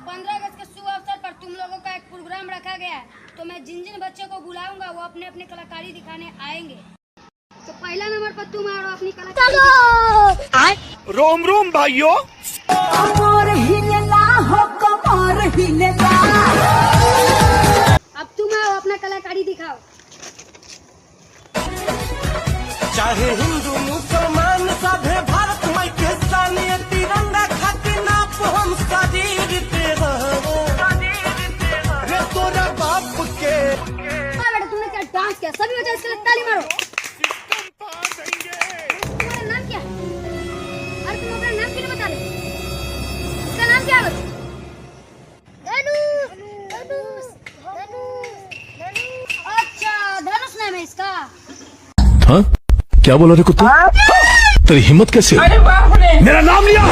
15 अगस्त के शुभ अवसर पर तुम लोगों का एक प्रोग्राम रखा गया है, तो मैं जिन जिन बच्चों को बुलाऊंगा वो अपने अपने कलाकारी दिखाने आएंगे। तो पहला नंबर पर तुम आओ अपनी कलाकारी। रोम रोम भाइयों, अब तुम आओ अपना कलाकारी दिखाओ। चाहे हिंदू मुसलमान सभे भारत माई के सानिए तिरंगा खातिर नाप हम शरीर पे रे तोरा बाप के। बेटा तुमने क्या डांस किया, सभी बच्चे इसके लिए ताली मारो। तुम्हारा नाम क्या है? अरे तुम अपना नाम क्यों नहीं बता रहे? इसका नाम क्या है? अच्छा धनुष नाम है इसका। हाँ क्या बोला रे कुत्ता? तेरी हिम्मत कैसे? मेरा नाम लिया।